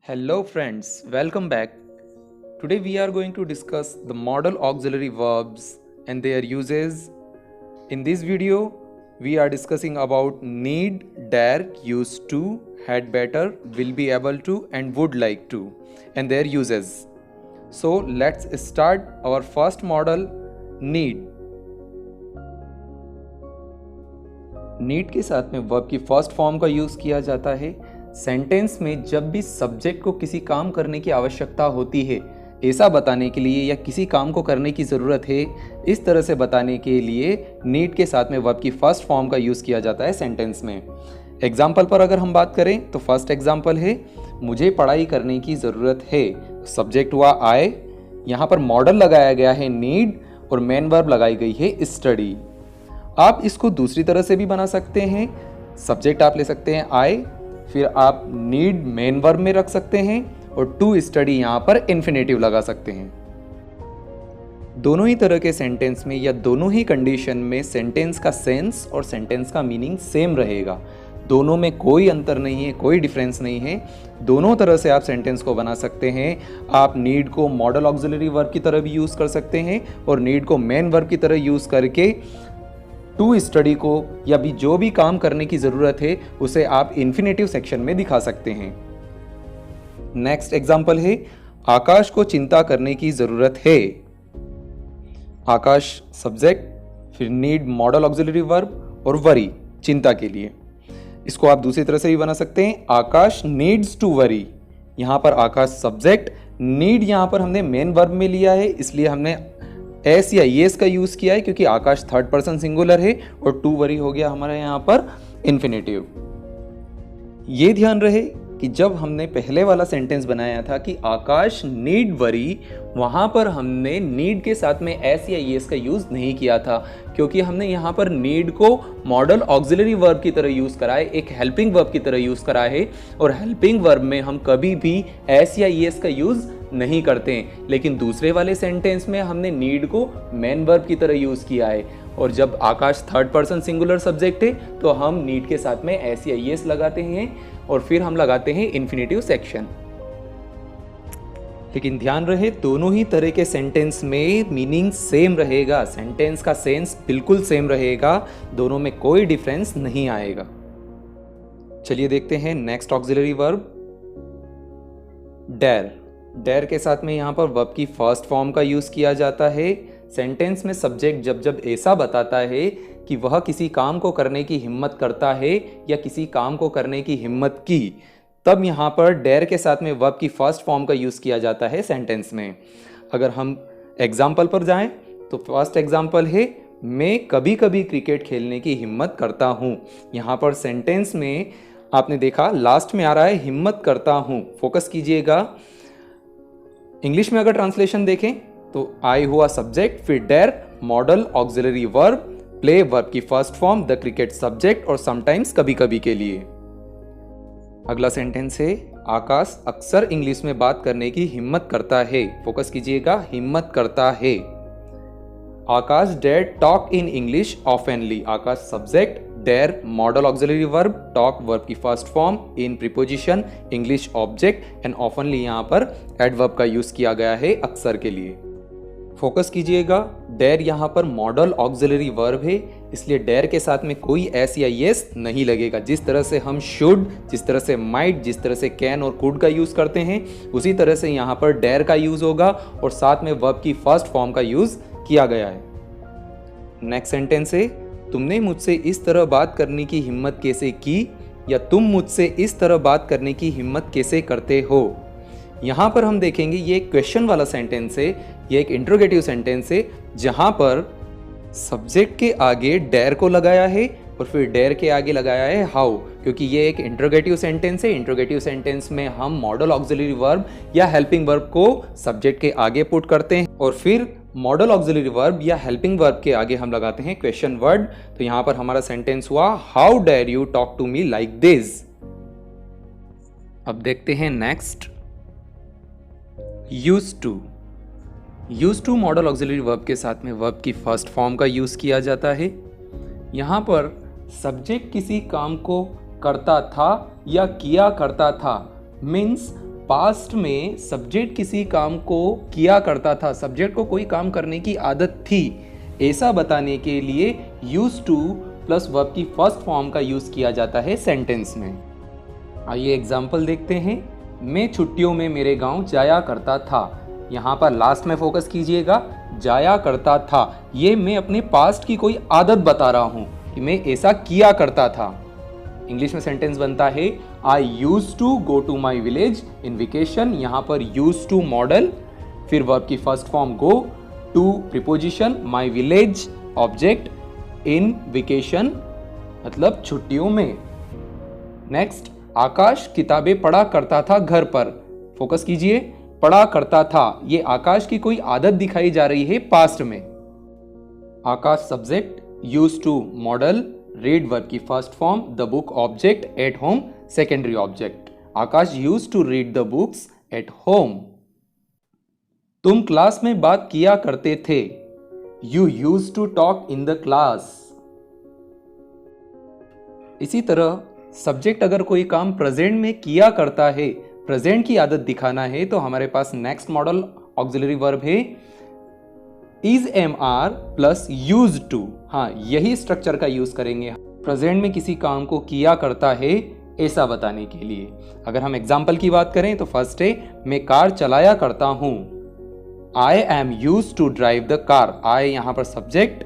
Hello friends, welcome back. Today we are going to discuss the modal auxiliary verbs and their uses. In this video, we are discussing about need, dare, used to, had better, will be able to and would like to and their uses. So let's start our first modal, need. Need के साथ में verb की first form का use किया जाता है sentence में जब भी सब्जेक्ट को किसी काम करने की आवश्यकता होती है ऐसा बताने के लिए या किसी काम को करने की ज़रूरत है इस तरह से बताने के लिए नीड के साथ में वर्ब की फर्स्ट फॉर्म का यूज़ किया जाता है सेंटेंस में। एग्जाम्पल पर अगर हम बात करें तो फर्स्ट एग्जाम्पल है मुझे पढ़ाई करने की ज़रूरत है। सब्जेक्ट हुआ आई, यहाँ पर मॉडल लगाया गया है नीड और मेन वर्ब लगाई गई है स्टडी। आप इसको दूसरी तरह से भी बना सकते हैं। सब्जेक्ट आप ले सकते हैं आई, फिर आप नीड मेन वर्ब में रख सकते हैं और टू स्टडी यहाँ पर इन्फिनेटिव लगा सकते हैं। दोनों ही तरह के सेंटेंस में या दोनों ही कंडीशन में सेंटेंस का सेंस और सेंटेंस का मीनिंग सेम रहेगा। दोनों में कोई अंतर नहीं है, कोई डिफरेंस नहीं है। दोनों तरह से आप सेंटेंस को बना सकते हैं। आप नीड को मॉडल ऑक्सिलरी वर्ब की तरह भी यूज़ कर सकते हैं और नीड को मेन वर्ब की तरह यूज़ करके टू स्टडी को या भी जो भी काम करने की ज़रूरत है उसे आप इन्फिनेटिव सेक्शन में दिखा सकते हैं। नेक्स्ट एग्जाम्पल है आकाश को चिंता करने की ज़रूरत है। आकाश सब्जेक्ट, फिर नीड मॉडल ऑक्सिलरी वर्ब और वरी चिंता के लिए। इसको आप दूसरी तरह से भी बना सकते हैं आकाश नीड्स टू वरी। यहाँ पर आकाश सब्जेक्ट, नीड यहाँ पर हमने मेन वर्ब में लिया है इसलिए हमने एस या येस का यूज़ किया है क्योंकि आकाश थर्ड पर्सन सिंगुलर है और टू वरी हो गया हमारा यहाँ पर इन्फिनेटिव। ये ध्यान रहे कि जब हमने पहले वाला सेंटेंस बनाया था कि आकाश नीड वरी, वहाँ पर हमने नीड के साथ में एस या येस का यूज़ नहीं किया था क्योंकि हमने यहाँ पर नीड को मॉडल ऑक्सिलरी वर्ब की तरह यूज़ करा है, एक हेल्पिंग वर्ब की तरह यूज़ करा है और हेल्पिंग वर्ब में हम कभी भी एस या येस का यूज़ नहीं करते हैं। लेकिन दूसरे वाले सेंटेंस में हमने नीड को मेन वर्ब की तरह यूज़ किया है और जब आकाश थर्ड पर्सन सिंगुलर सब्जेक्ट है तो हम नीड के साथ में एस या येस लगाते हैं और फिर हम लगाते हैं इन्फिनेटिव सेक्शन। लेकिन ध्यान रहे दोनों ही तरह के सेंटेंस में मीनिंग सेम रहेगा, सेंटेंस का सेंस बिल्कुल सेम रहेगा, दोनों में कोई डिफरेंस नहीं आएगा। चलिए देखते हैं next auxiliary verb dare. Dare के साथ में यहाँ पर वर्ब की फर्स्ट फॉर्म का यूज़ किया जाता है। सेंटेंस में सब्जेक्ट जब जब ऐसा बताता है कि वह किसी काम को करने की हिम्मत करता है या किसी काम को करने की हिम्मत की, तब यहाँ पर डेयर के साथ में वर्ब की फर्स्ट फॉर्म का यूज़ किया जाता है सेंटेंस में। अगर हम एग्जाम्पल पर जाएं तो फर्स्ट एग्जाम्पल है मैं कभी कभी क्रिकेट खेलने की हिम्मत करता हूँ। यहाँ पर सेंटेंस में आपने देखा लास्ट में आ रहा है हिम्मत करता हूँ, फोकस कीजिएगा। इंग्लिश में अगर ट्रांसलेशन देखें तो आई हुआ सब्जेक्ट, फिर dare modal auxiliary verb, play verb की first form, the cricket subject और समटाइम्स कभी कभी के लिए। अगला सेंटेंस है आकाश अक्सर इंग्लिश में बात करने की हिम्मत करता है, फोकस कीजिएगा हिम्मत करता है। Akash dare talk in English oftenly. Akash subject, dare modal auxiliary verb, talk verb की first form, in preposition, English object and oftenly यहाँ पर एडवर्ब का यूज किया गया है अक्सर के लिए। फोकस कीजिएगा डेयर यहाँ पर मॉडल ऑक्सिलरी वर्ब है इसलिए डेयर के साथ में कोई एस या येस नहीं लगेगा। जिस तरह से हम शुड, जिस तरह से माइट, जिस तरह से कैन और कुड का यूज करते हैं उसी तरह से यहाँ पर डेयर का यूज होगा और साथ में वर्ब की फर्स्ट फॉर्म का यूज किया गया है। नेक्स्ट सेंटेंस है तुमने मुझसे इस तरह बात करने की हिम्मत कैसे की या तुम मुझसे इस तरह बात करने की हिम्मत कैसे करते हो। यहाँ पर हम देखेंगे ये एक क्वेश्चन वाला सेंटेंस है, ये एक इंट्रोगेटिव सेंटेंस है जहाँ पर सब्जेक्ट के आगे डेयर को लगाया है और फिर डेयर के आगे लगाया है हाउ, क्योंकि ये एक इंट्रोगेटिव सेंटेंस है। इंट्रोगेटिव सेंटेंस में हम मॉडल ऑक्सिलरी वर्ब या हेल्पिंग वर्ब को सब्जेक्ट के आगे पुट करते हैं और फिर मॉडल ऑक्सिलरी वर्ब या हेल्पिंग वर्ब के आगे हम लगाते हैं क्वेश्चन वर्ड। तो यहाँ पर हमारा सेंटेंस हुआ how dare you talk to me like this. अब देखते हैं next used to. Used to modal auxiliary verb के साथ में वर्ब की फर्स्ट फॉर्म का यूज किया जाता है। यहाँ पर सब्जेक्ट किसी काम को करता था या किया करता था मीन्स पास्ट में सब्जेक्ट किसी काम को किया करता था, सब्जेक्ट को कोई काम करने की आदत थी, ऐसा बताने के लिए यूज्ड टू प्लस वर्ब की फर्स्ट फॉर्म का यूज किया जाता है सेंटेंस में। आइए एग्जाम्पल देखते हैं। मैं छुट्टियों में मेरे गांव जाया करता था। यहाँ पर लास्ट में फोकस कीजिएगा, जाया करता था। ये मैं अपने पास्ट की कोई आदत बता रहा हूँ कि मैं ऐसा किया करता था। इंग्लिश में सेंटेंस बनता है I use to go to my village in vacation. यहाँ पर यूज टू मॉडल, फिर वर्ब की first form go, to preposition, my village object, in vacation मतलब छुट्टियों में। नेक्स्ट, आकाश किताबें पढ़ा करता था घर पर। फोकस कीजिए, पढ़ा करता था, ये आकाश की कोई आदत दिखाई जा रही है पास्ट में। Akash subject, use to modal, read verb की first form, the book object, at home secondary object. Akash use to read the books at home. तुम क्लास में बात किया करते थे। You use to talk in the class. इसी तरह सब्जेक्ट अगर कोई काम प्रेजेंट में किया करता है, प्रेजेंट की आदत दिखाना है, तो हमारे पास नेक्स्ट मॉडल ऑक्सिलरी वर्ब है is am are plus use to. हाँ, यही स्ट्रक्चर का यूज करेंगे प्रेजेंट में किसी काम को किया करता है ऐसा बताने के लिए। अगर हम एग्जाम्पल की बात करें तो फर्स्ट है मैं कार चलाया करता हूं। I am use to drive the car. I यहां पर सब्जेक्ट,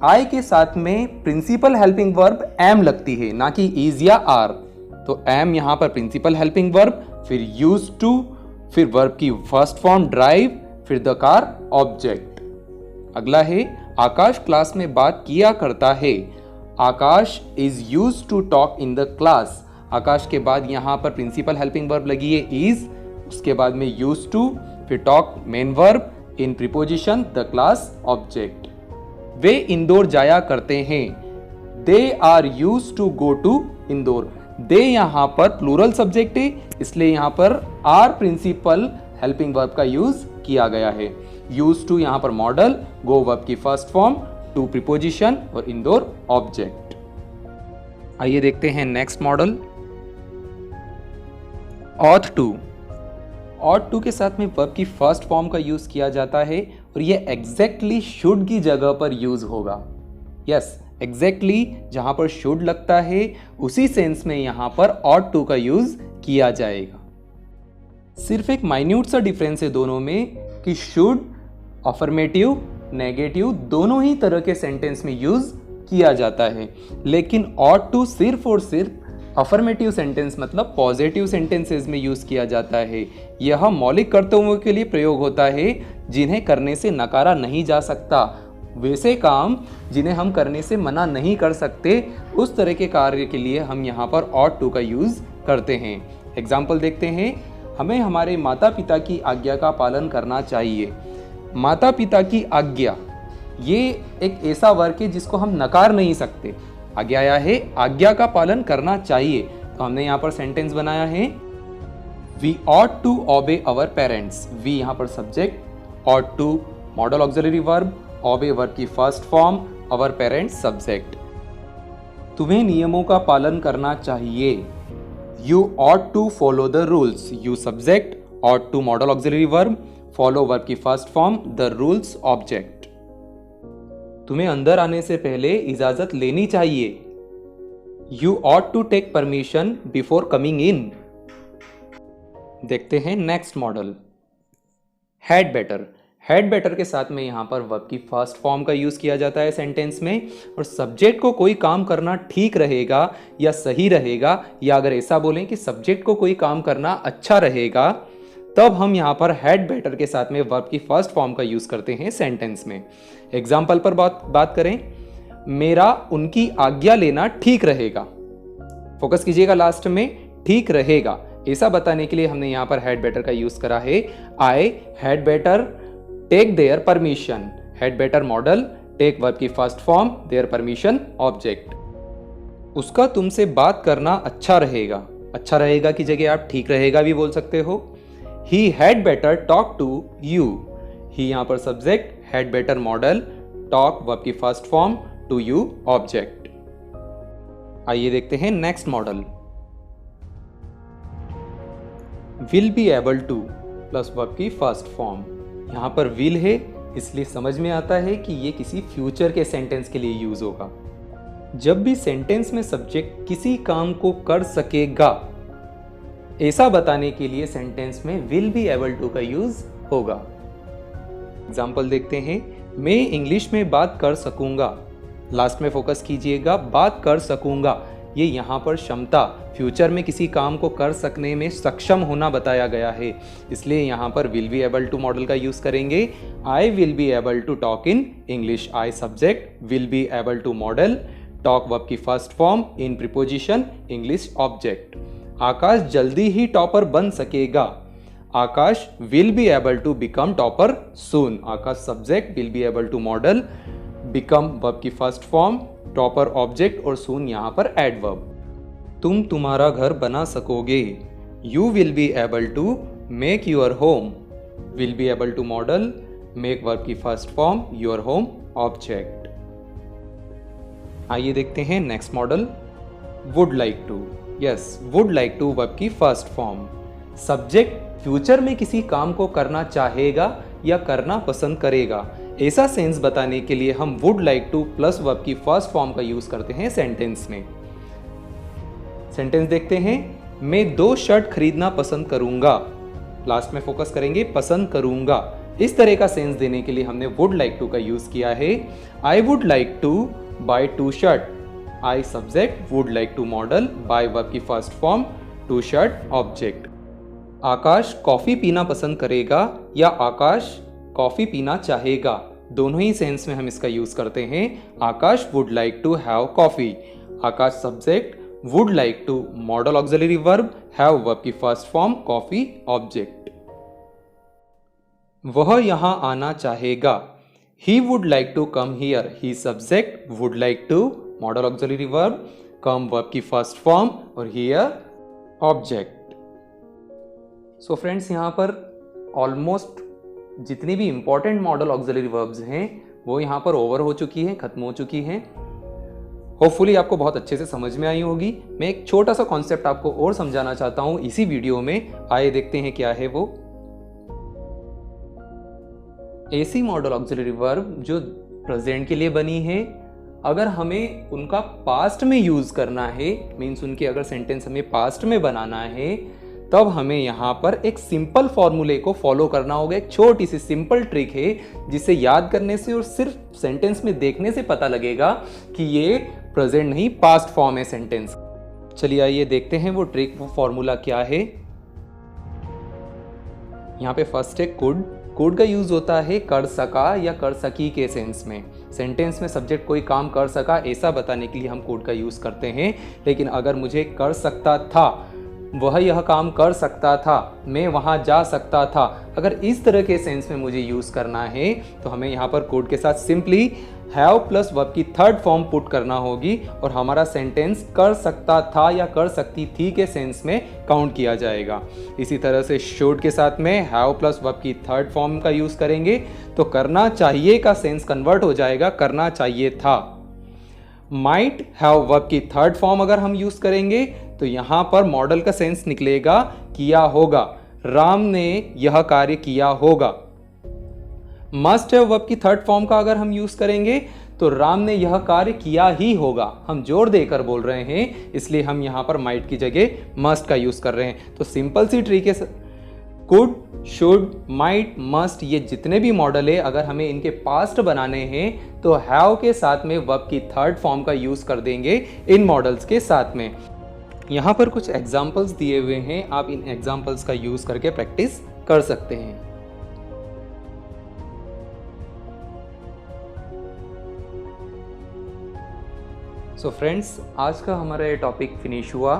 आई के साथ में प्रिंसिपल हेल्पिंग वर्ब एम लगती है, ना कि इज या आर। तो एम यहां पर प्रिंसिपल हेल्पिंग वर्ब, फिर यूज टू, फिर वर्ब की फर्स्ट फॉर्म ड्राइव, फिर द कार ऑब्जेक्ट। अगला है आकाश क्लास में बात किया करता है। Akash is use to talk in the class. Akash के बाद यहां पर प्रिंसिपल हेल्पिंग वर्ब लगी है इज, उसके बाद में यूज टू, फिर talk main verb, in preposition the class object. वे इंदौर जाया करते हैं। They are use to go to Indore. They यहां पर प्लूरल सब्जेक्ट है, इसलिए यहां पर आर प्रिंसिपल हेल्पिंग वर्ब का यूज किया गया है। यूज टू यहां पर मॉडल, गो वर्ब की फर्स्ट फॉर्म, टू प्रीपोजिशन और इंदौर ऑब्जेक्ट। आइए देखते हैं next modal ought to. Ought to के साथ में वर्ब की फर्स्ट फॉर्म का यूज किया जाता है और ये एग्जैक्टली शुड की जगह पर यूज होगा। यस, एग्जैक्टली जहां पर शुड लगता है उसी सेंस में यहां पर ऑट टू का यूज किया जाएगा। सिर्फ एक माइन्यूट सा डिफरेंस है दोनों में कि शुड अफर्मेटिव, नेगेटिव दोनों ही तरह के सेंटेंस में यूज किया जाता है, लेकिन ऑट टू सिर्फ और सिर्फ अफर्मेटिव सेंटेंस मतलब पॉजिटिव सेंटेंसेस में यूज किया जाता है। यह मौलिक कर्तव्यों के लिए प्रयोग होता है जिन्हें करने से नकारा नहीं जा सकता। वैसे काम जिन्हें हम करने से मना नहीं कर सकते, उस तरह के कार्य के लिए हम यहाँ पर ऑट टू का यूज करते हैं। एग्जाम्पल देखते हैं। हमें हमारे माता पिता की आज्ञा का पालन करना चाहिए। माता पिता की आज्ञा ये एक ऐसा वर्ग है जिसको हम नकार नहीं सकते। आगे आया है आज्ञा का पालन करना चाहिए, तो हमने यहाँ पर सेंटेंस बनाया है we ought to obey our parents. We यहाँ पर subject, ought to modal auxiliary verb, obey verb की first form, our parents subject. तुम्हें नियमों का पालन करना चाहिए। You ought to follow the rules. You subject, ought to modal auxiliary verb, follow verb की first form, the rules object. तुम्हें अंदर आने से पहले इजाजत लेनी चाहिए। You ought to take permission before coming in. देखते हैं next modal had better. Had better के साथ में यहां पर वर्ब की फर्स्ट फॉर्म का यूज किया जाता है सेंटेंस में, और सब्जेक्ट को कोई काम करना ठीक रहेगा या सही रहेगा, या अगर ऐसा बोलें कि सब्जेक्ट को कोई काम करना अच्छा रहेगा, तब हम यहां पर हैड बेटर के साथ में वर्ब की फर्स्ट फॉर्म का यूज करते हैं सेंटेंस में। एग्जाम्पल पर बात करें, मेरा उनकी आज्ञा लेना ठीक रहेगा। फोकस कीजिएगा लास्ट में, ठीक रहेगा ऐसा बताने के लिए हमने यहां पर हैड बेटर का यूज करा है। I had better take their permission. Had better modal, take verb की first form, their permission object. उसका तुमसे बात करना अच्छा रहेगा। अच्छा रहेगा की जगह आप ठीक रहेगा भी बोल सकते हो। He had better talk to you. He यहाँ पर subject, had better modal, talk verb की first form, to you object. आइए देखते हैं next modal will be able to plus verb की फर्स्ट फॉर्म। यहाँ पर विल है इसलिए समझ में आता है कि ये किसी फ्यूचर के सेंटेंस के लिए यूज होगा। जब भी सेंटेंस में सब्जेक्ट किसी काम को कर सकेगा ऐसा बताने के लिए सेंटेंस में विल बी एबल टू का यूज होगा। एग्जाम्पल देखते हैं। मैं इंग्लिश में बात कर सकूंगा, लास्ट में फोकस कीजिएगा, बात कर सकूंगा। ये यहाँ पर क्षमता, फ्यूचर में किसी काम को कर सकने में सक्षम होना बताया गया है, इसलिए यहाँ पर will be able to modal का यूज करेंगे। I will be able to talk in English, I subject, will be able to modal, talk verb की first form, in preposition, English object. Akash जल्दी ही टॉपर बन सकेगा, Akash will be able to become topper soon, Akash subject, will be able to modal, become verb की first form, topper object और soon यहाँ पर adverb. तुम तुम्हारा घर बना सकोगे, you will be able to make your home, will be able to modal, make verb की first form, your home object. आइए देखते हैं next modal, would like to. Yes, would like to verb की फर्स्ट फॉर्म। सब्जेक्ट फ्यूचर में किसी काम को करना चाहेगा या करना पसंद करेगा, ऐसा सेंस बताने के लिए हम would like to plus verb की फर्स्ट फॉर्म का यूज करते हैं सेंटेंस में। सेंटेंस देखते हैं। मैं 2 शर्ट खरीदना पसंद करूंगा, लास्ट में फोकस करेंगे, पसंद करूंगा। इस तरह का सेंस देने के लिए हमने वुड लाइक टू का यूज किया है। I would like to buy 2 shirt, I subject, would like to modal, buy verb की first form, 2 shirt object. Akash coffee पीना पसंद करेगा या आकाश कॉफी पीना चाहेगा, दोनों ही सेंस में हम इसका यूज करते हैं। Akash would like to have coffee, Akash subject, would like to modal auxiliary verb, have verb की फर्स्ट फॉर्म, कॉफी ऑब्जेक्ट। वह यहां आना चाहेगा, he would like to come here, he subject, would like to modal auxiliary verb, come verb की first form और here object. So friends, यहाँ पर almost जितनी भी इंपॉर्टेंट मॉडल ऑक्सिलरी वर्ब्स हैं वो यहाँ पर ओवर हो चुकी हैं, खत्म हो चुकी हैं। होपफुली आपको बहुत अच्छे से समझ में आई होगी। मैं एक छोटा सा कॉन्सेप्ट आपको और समझाना चाहता हूँ इसी वीडियो में, आइए देखते हैं क्या है वो। ऐसी मॉडल ऑक्सिलरी वर्ब जो प्रेजेंट के लिए बनी है, अगर हमें उनका पास्ट में यूज करना है, मीन्स उनके अगर सेंटेंस हमें पास्ट में बनाना है, तब हमें यहाँ पर एक सिंपल फॉर्मूले को फॉलो करना होगा। एक छोटी सी सिंपल ट्रिक है जिसे याद करने से और सिर्फ सेंटेंस में देखने से पता लगेगा कि ये प्रेजेंट नहीं पास्ट फॉर्म है सेंटेंस। चलिए आइए देखते हैं वो ट्रिक, वो फॉर्मूला क्या है। यहाँ पे फर्स्ट है कुड। कुड का यूज होता है कर सका या कर सकी के सेंस में। सेंटेंस में सब्जेक्ट कोई काम कर सका ऐसा बताने के लिए हम कुड का यूज करते हैं। लेकिन अगर मुझे कर सकता था, वह यह काम कर सकता था, मैं वहां जा सकता था, अगर इस तरह के सेंस में मुझे यूज करना है तो हमें यहाँ पर कोड के साथ सिंपली हैव प्लस वर्ब की थर्ड फॉर्म पुट करना होगी और हमारा सेंटेंस कर सकता था या कर सकती थी के सेंस में काउंट किया जाएगा। इसी तरह से शुड के साथ में हैव प्लस वर्ब की थर्ड फॉर्म का यूज करेंगे तो करना चाहिए का सेंस कन्वर्ट हो जाएगा करना चाहिए था। माइट हैव वर्ब की थर्ड फॉर्म अगर हम यूज करेंगे तो यहां पर मॉडल का सेंस निकलेगा किया होगा, राम ने यह कार्य किया होगा। मस्ट हैव वर्ब की थर्ड फॉर्म का अगर हम यूज करेंगे तो राम ने यह कार्य किया ही होगा। हम जोर देकर बोल रहे हैं इसलिए हम यहां पर माइट की जगह मस्ट का यूज कर रहे हैं। तो सिंपल सी ट्रिक है, कुड, शुड, माइट, मस्ट, ये जितने भी मॉडल है अगर हमें इनके पास्ट बनाने हैं तो हैव के साथ में वर्ब की थर्ड फॉर्म का यूज कर देंगे इन मॉडल्स के साथ में। यहाँ पर कुछ एग्जाम्पल्स दिए हुए हैं, आप इन एग्जाम्पल्स का यूज करके प्रैक्टिस कर सकते हैं। सो फ्रेंड्स, आज का हमारा ये टॉपिक फिनिश हुआ।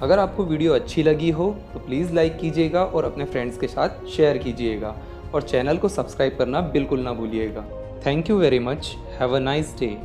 अगर आपको वीडियो अच्छी लगी हो तो प्लीज़ लाइक कीजिएगा और अपने फ्रेंड्स के साथ शेयर कीजिएगा और चैनल को सब्सक्राइब करना बिल्कुल ना भूलिएगा। Thank you very much. Have a nice day.